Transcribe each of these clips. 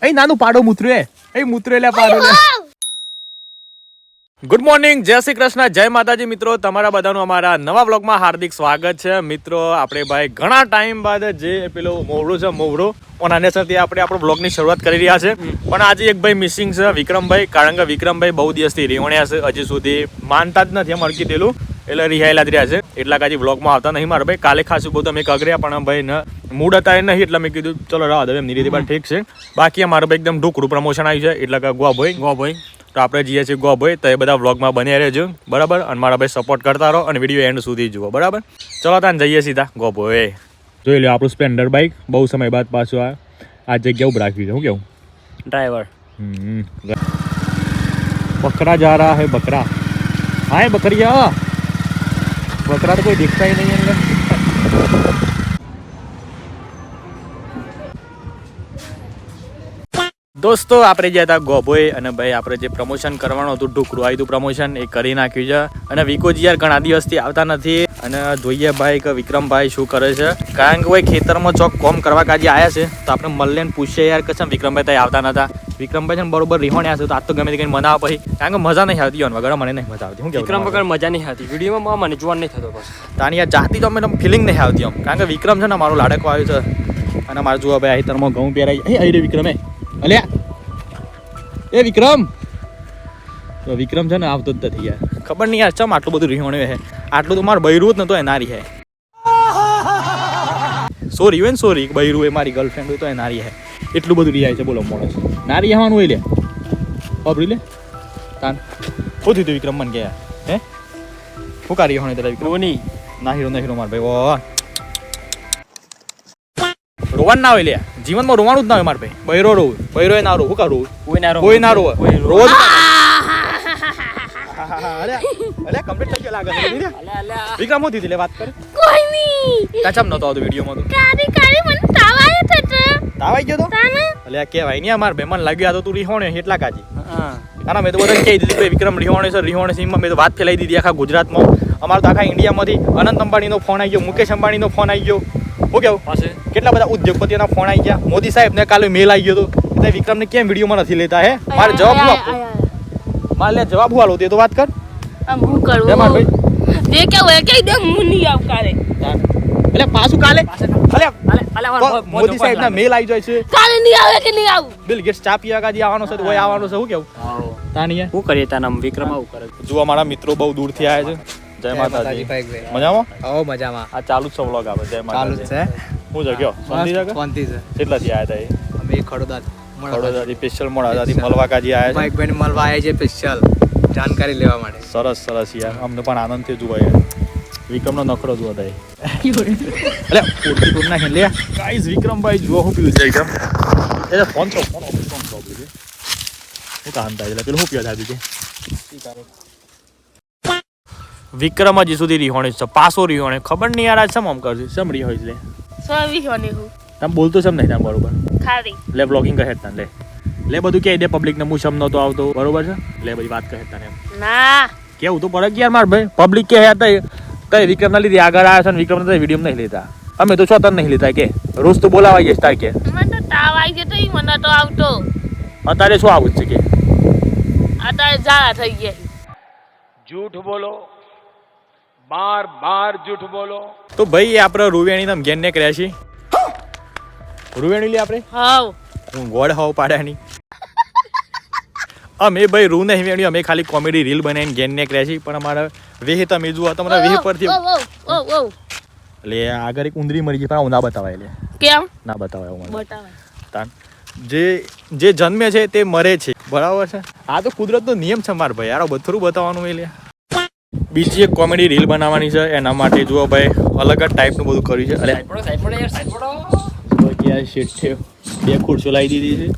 એ નાનું પાડો મૂતરું એ મૂતરું એટલે પાડો લે. ગુડ મોર્નિંગ, જય શ્રી કૃષ્ણ, જય માતાજી મિત્રો. તમારા બધાનું અમારા નવા વ્લોગમાં હાર્દિક સ્વાગત છે. મિત્રો આપણે ભાઈ ઘણા ટાઈમ બાદ જે પેલો મોવડો છે મોવડો ઓનાને સાથે આપણે આપણો વ્લોગની શરૂઆત કરી રહ્યા છે. પણ આજે એક ભાઈ મિસિંગ છે, વિક્રમભાઈ. કારણ કે વિક્રમભાઈ બહુ દિવસથી રેવણ્યા છે, હજી સુધી માનતા જ નથી એમ અડકી દેલું, એટલે રિહાયેલા જ રહ્યા છે. એટલા કાજી વ્લોગમાં આવતા નહીં મારા ભાઈ. કાલે ખાસું બહુ તમે કગર્યા પણ ભાઈ ને મૂડ હતા એ નહીં, એટલે મેં કીધું ચલો રાહ દે એમની રીતે પણ ઠીક છે. બાકી અમારા ભાઈ એકદમ ઢોકળું પ્રમોશન આવ્યું છે, એટલે કે ગોભાઈ તો આપણે જઈએ છીએ ગોભાઈ. તો એ બધા વ્લોગમાં બન્યા રહેજો બરાબર, અને મારા ભાઈ સપોર્ટ કરતા રહો અને વિડીયો એન્ડ સુધી જુઓ બરાબર. ચલો તાન જઈએ સીધા ગોભાઈ. જોઈ લો આપણું સ્પ્લેન્ડર બાઇક બહુ સમય બાદ પાછું આ જગ્યા ઉભ રાખ્યું છે. શું કેવું ડ્રાઈવર? બકરા જા રહા હે બકરા. હા બકરિયા, બકરા તો કોઈ દેખતા ही नहीं है. દોસ્તો આપણે ગયા હતા ગોભોઈ, અને ભાઈ આપણે જે પ્રમોશન કરવાનું હતું ઢોકળું આવ્યું હતું પ્રમોશન એ કરી નાખ્યું છે. અને વિકોજી યાર ઘણા દિવસથી આવતા નથી, અને જોઈએ ભાઈ કે વિક્રમભાઈ શું કરે છે. કારણ કે ભાઈ ખેતરમાં ચોક કોમ કરવા કાજે આવ્યા છે, તો આપણે મળીને પૂછીએ યાર કસમ વિક્રમભાઈ ત્યાં આવતા નતા. વિક્રમભાઈ છે ને બરોબર રિહોણ્યા છે, તો આજ તો ગમે તે કઈ મનાવ પછી, કારણ કે મજા નહીં આવતી વગર મને નહીં મજા આવતી. શું વિક્રમ વગર મજા નહીં આવતી, વિડીયોમાં મને જોવા નહીં થતો બસ. તાની યાર જાતી તો અમે ફિલિંગ નહીં આવતી એમ, કારણ કે વિક્રમ છે ને મારો લાડકો આવ્યો છે. અને મારે જોવા ભાઈ ખેતરમાં ઘઉં પહેરાય અહીં વિક્રમે અલ્યા એ વિક્રમ વિક્રમ છે ને આવતો જ નથી યાર. ખબર નહીં યાર ચમ આટલું બધું રિહોણ્યું હે. આટલું તો મારું બૈરું જ નતો એ નારી હે. સોરી હોય ને સોરી, બૈરું એ મારી ગર્લફ્રેન્ડ હોય તો એ નારી હે. એટલું બધું રિહાય છે બોલો માણસ. નારી હવાનું હોય લે બાબરી લે તાન શું થયું વિક્રમ મને ગયા હે શું કા રિહોણે તારા વિક્રમ નહીં ના હીરો માર ભાઈ. ઓ રોવાનું ના હોય લે જીવનમાં, રોવાનું જ ના હોય માર ભાઈ. બૈરો રોવું, બૈરો ના રોવું. શું કા રોવું? કોઈ ના રોવે રોજ. અલે કમ્પ્લીટ થઈ ગયો લાગે છે. વિક્રમ હું દીધી લે વાત કરે કોઈ નહીં કાચમ નતો આવતો વિડીયોમાં તો. કારી મને તાવ આવ્યો તો તાવ આવી ગયો તો અલે કેવાય નહીં માર ભાઈ. મને લાગ્યું આ તો તું રિહોણે એટલા કાજી. ના મેં તો બધા કહી દીધું ભાઈ વિક્રમ રિહોણે છે રિહોણે છે. મેં તો વાત ફેલાઈ દીધી આખા ગુજરાતમાં. અમારે તો આખા ઇન્ડિયામાંથી અનંત અંબાણીનો ફોન આવી ગયો, મુકેશ અંબાણીનો ફોન આવી ગયો. શું કેવું પાસે કેટલા બધા ઉદ્યોગપતિઓના ફોન આવી ગયા. મોદી સાહેબ ને કાલે મેલ આવી ગયો તો વિક્રમને કેમ વિડીયોમાં નથી લેતા હે? મારે જવાબ આપો, મારે જવાબ હાલો તે તો વાત કર. હું કરું માર ભાઈ જે કેવું એ કહી દે, હું નહીં આવ કાલે. એટલે પાછું કાલે મોદી સાહેબ ના મેલ આવી જાય છે. કાલે નહીં આવે કે નહીં આવું? બિલ ગેટ્સ ચા પીવા કાજી આવવાનો છે, હોય આવવાનો છે. શું કેવું તાનિયા શું કરીએ તારા નામ વિક્રમ આવું કરે. જો અમારા મિત્રો બહુ દૂરથી આવ્યા છે. જય માતાજી. મજામાં? ઓ મજામાં. આ ચાલુ જ છે વ્લોગ આવે. જય માતાજી. છે હું જગ્યો શાંતિ છે. કેટલાથી આવ્યા હતા એ? અમે ખડોદાથી સ્પેશિયલ મોડાથી મળવા કાજી આવ્યા છે. બાઈક બેન મળવા આવ્યા છે સ્પેશિયલ જાણકારી લેવા માટે. સરસ સરસ યાર, અમને પણ આનંદ થયો જોવા યાર. વિક્રમનો નખરો જોવા થાય. અલે ઓટી ટૂર નાખે લે ગાઈસ. વિક્રમભાઈ જુઓ હું પીવું છે વિક્રમ. એટલે ફોન તો ફોન પ્રોબ્લેમ છે. હું કામ થાય એટલે પેલું હું પીવા થાય છે. વિક્રમ હજી સુધી રિહોણે છે, પાસો રિહોણે. ખબર નહીં યાર આ સમ આમ કરશે, સમ રિહોઈ લે. સોવી હોની હું તમે બોલતો સમ નહીં તમે બરોબર. ખારી લે બ્લોગિંગ કહે તને લે બધું કહી દે પબ્લિક ને. હું સમ નતો આવતો બરોબર છે. લે બધી વાત કહે તને એમ ના કેવું તો પડે યાર માર ભાઈ. પબ્લિક કે હતા કઈ વિક્રમના લીધે આગળ આવ્યા છે ને વિક્રમ વિડીયો નહીં લેતા. અમે તો છો તને નહીં લેતા કે રોજ તો બોલાવાઈ જશે તાર કે. મને તો તાવ આવી ગયો તો ઈ મને તો આવતો. અત્યારે શું આવું છે કે અત્યારે ઝાડા થઈ ગયા. झूठ बोलो, बार बार झूठ बोलो. તો ભાઈ આપણે રૂવેણી ને ઘેર ને કર્યા છીએ. રૂવેણી લે આપણે હાવ હું ગોળ હાવ પાડ્યાની. અમે ભાઈ રૂ નહીં વેણ્યું, અમે ખાલી કોમેડી રીલ બનાવીને ઘેર ને કર્યા છીએ. પણ અમારા વેહ તમે જુઓ તમારા વેહ પરથી ઓ એટલે આગળ એક ઉંદરી મરી ગઈ પણ ના બતાવાય. લે કેમ ના બતાવાય મને બતાવે? તાન જે જન્મે છે તે મરે છે બરાબર છે. આ તો કુદરતનો નિયમ છે માર ભાઈ. યાર બધું બતાવવાનું એટલે. બીજી એક કોમેડી રીલ બનાવવાની છે, એના માટે જુઓ ભાઈ અલગ જ ટાઈપનું બધું કર્યું છે. અરે શેઠ છે, બે ખુરશીઓ લાવી દીધી છે.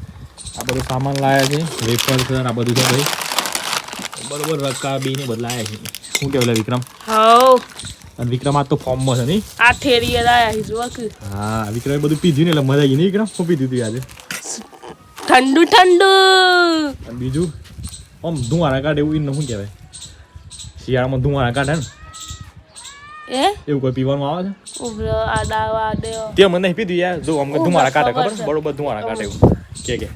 આ બધું સામાન લાવ્યા છે, વેફર છે, આ બધું છે ભાઈ બરોબર. રકાબી ને બદલાયા છે. શું કહેવાય વિક્રમ? હાવ અને વિક્રમ આ તો ફોર્મમાં છે નહીં? આ થેરી લાયા હી જો કે. હા વિક્રમે બધું પીધું ને એટલે મજા આવી નહીં વિક્રમ? શું પીધું તું આજે? ઠંડુ ઠંડુ. અને બીજું આમ ધુમાડા કાઢે એવું એને શું કહેવાય? શિયાળામાં ધુમાડા કાઢે ને એવું કોઈ પીવાનું આવે છે? ઉભરો આ દાવા દે તે મને નહીં પીધું યાર. જો અમને ધુમાડા કાઢે ખબર બરોબર ધુમાડા કાઢે એવું કે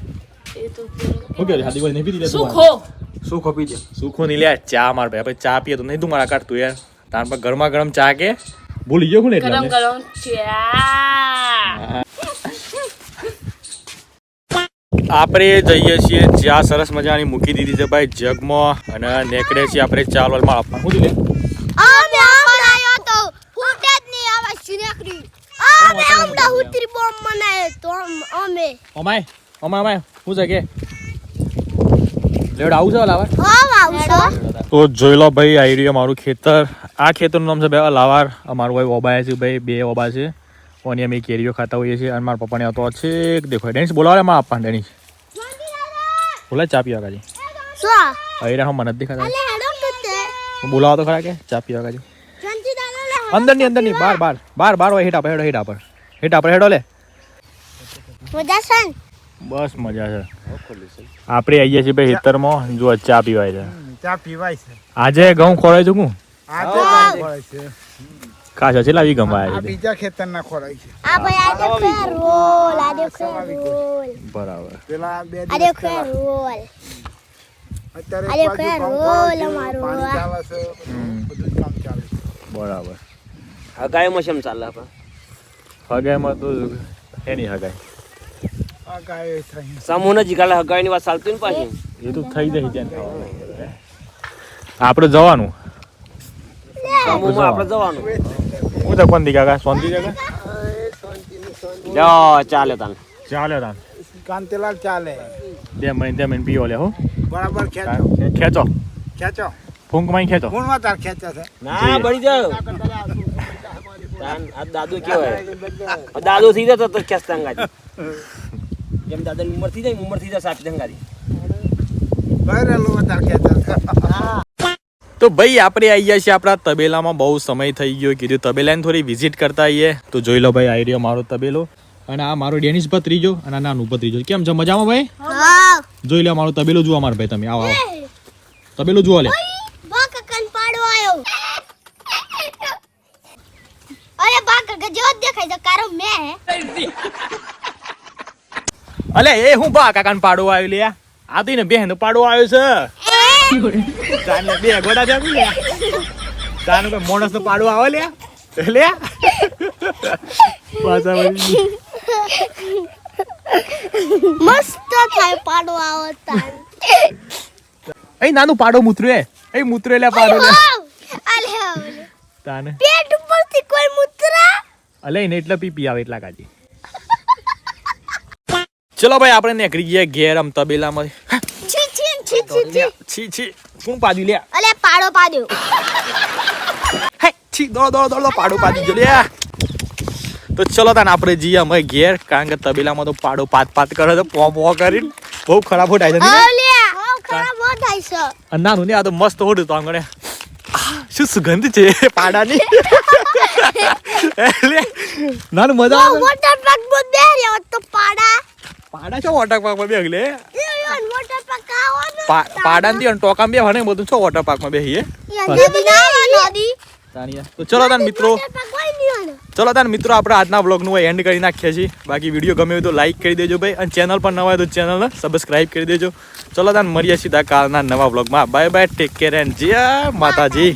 તો પેલું શું કે હાદી કોઈ નહીં પીધી લે તું સુખો શું ખપી દે સુખો નહીં લે ચા માર ભાઈ આપણે ચા પીએ તો નહીં તું મારા કાઢ તું યાર તાર પર ગરમા ગરમ ચા કે ભૂલી ગયો કોને એટલે ગરમ ગરમ ચા આપણે જઈએ છીએ ચા સરસ મજાની મૂકી દીધી છે ભાઈ જગમાં અને નેકડે છીએ આપણે ચા વાળમાં આપવા શું દીધે અમે બનાયો તો ફૂટે જ નહીં આવે સિનેકરી અમે આમડા ઉતરી બોમ્બ બનાયો તો અમે અમાય અમાય શું છે કે લેડ આવું છે લાવા હા આવશો તો જોઈ લો ભાઈ આવી રહ્યું મારું ખેતર આ ખેતરનું નામ છે ભાઈ લાવાર અમારું ભાઈ ઓબા છે ભાઈ 2 ઓબા છે ઓની અમે કેરીઓ ખાતા હોઈએ છીએ અને મારા પપ્પાને હતો છે દેખો ડેનિસ બોલાવે માં આપવા ડેનિસ બોલા ચા પીવા કાજી સો આવી રહ્યા મને નથી ખાતા અલે હેડો કતે બોલાવો તો ખરા કે ચા પીવા કાજી જંતી દાનો લે અંદર ની બાર હોય હેઠ આપે હેડો લે મજા છે બસ મજા છે આપણે આવીએ છીએ ભાઈ ખેતરમાં જો ચા પીવાય છે ચા પીવાય છે આજે ઘઉં ખોરાય છું હું આ તો ખોરાય છે ખાસ છે લાવી આ ગમાય બીજા ખેતરના ખોરાય છે આ ભાઈ આ દેખો રોલ આ દેખો રોલ બરાબર પેલા બે આ દેખો રોલ અત્યારે અરે બાજુ કયા પંપ રોલ આવે છે, અમારો, પાણી આ. ચાલે છે બધું જ કામ ચાલે છે બરાબર હગાઈમાં શેમ ચાલે આપણે હગાઈમાં તો એની હગાઈ આ ગાય થઈ સમૂહ નજીક કાલે હગાઈની વાત ચાલતી ને પાછી એ તો થઈ જાય ત્યાં આપણે જવાનું સમૂહમાં આપણે જવાનું હું તો કોણ દીકા સોંતી જગા લ્યો ચાલે તાન ચાલે તાન કાંતિલાલ ચાલે 2 મહિને પીઓ લે હો બરાબર ખેંચો ખેંચો ખેંચો ફૂંક માં ખેંચો કોણમાં તાર ખેંચે છે ના બળી જાવ તાન આ દાદુ કેવાય દાદુ થઈ જતો તો ખેંચતા અંગાજી જેમ દાદાની ઉંમર થઈ જાય સાપી અંગાજી બરેલું તાર ખેંચે છે તો ભાઈ આપણે આવી ગયા છીએ આપણા તબેલામાં બહુ સમય થઈ ગયો કીધું તબેલાને થોડી વિઝિટ કરતા આવીએ તો જોઈ લો ભાઈ આવી રહ્યો મારો તબેલો અને આ મારો ડેનિશ ભત્રીજો અને આ નાનું ભત્રીજો કેમ છે મજામાં ભાઈ હા જોઈ લો મારો તબેલો જુઓ મારો ભાઈ તમે આવો તબેલો જુઓ લે બા કકન પાડો આયો અરે બા કક જો દેખાય છે કારો મે અલે એ હું બા કાકાને પાડો આવ્યો લે આ તો ને બેન પાડો આવ્યો છે તાને બે ગોડા છે લે તાને કોઈ મોણસ નો પાડો આવે લે લે પાછા વળી મસ્ત થાય પાડો આવો તાન એ નાનું પાડો મૂત્ર્યું એ મૂત્ર્યું લે પાડો લે અલે તાને પેટ ઉપરથી કોઈ મુત્રા અલે ને એટલે પી આવે એટલા કાજી ચલો ભાઈ આપણે નીકળી ગયા ઘેર આમ તબેલામાં છી છી છી છી છી છી શું પાડ્યું લે અલે પાડો પાડ્યો હે છી દોડો પાડો પાડી જો લે તો ચલો તાન આપણે જઈએ અમે ઘેર કારણ કે તબેલામાં તો પાડો પાત કરે છે પો કરીને બહુ ખરાબ થાય છે ને ઓલે હાવ ખરાબ હો થાય છે અને નાનું ને આ તો મસ્ત હોડું તો આંગણે શું સુગંધ છે પાડાની એટલે નાનું મજા આવે વોટર પાર્ક માં બેર્યો તો પાડા પાડા છો વોટર પાર્ક માં બેગલે ઈયોન વોટર પાર્ક આવવાનું પાડા થી ટોકામ બે ભણે બધું છો વોટર પાર્ક માં બેહીએ નદી નદી તો ચલો તાન મિત્રો વોટર પાર્ક કોઈ નહીં ચલો તાન મિત્રો આપણે આજના વ્લોગનું એન્ડ કરી નાખીએ છીએ બાકી વિડીયો ગમે હોય તો લાઈક કરી દેજો ભાઈ અને ચેનલ પર નવા હોય તો ચેનલને સબસ્ક્રાઇબ કરી દેજો ચલો તાન મળીએ સીધા કાલના નવા વ્લોગમાં bye bye take care and જય માતાજી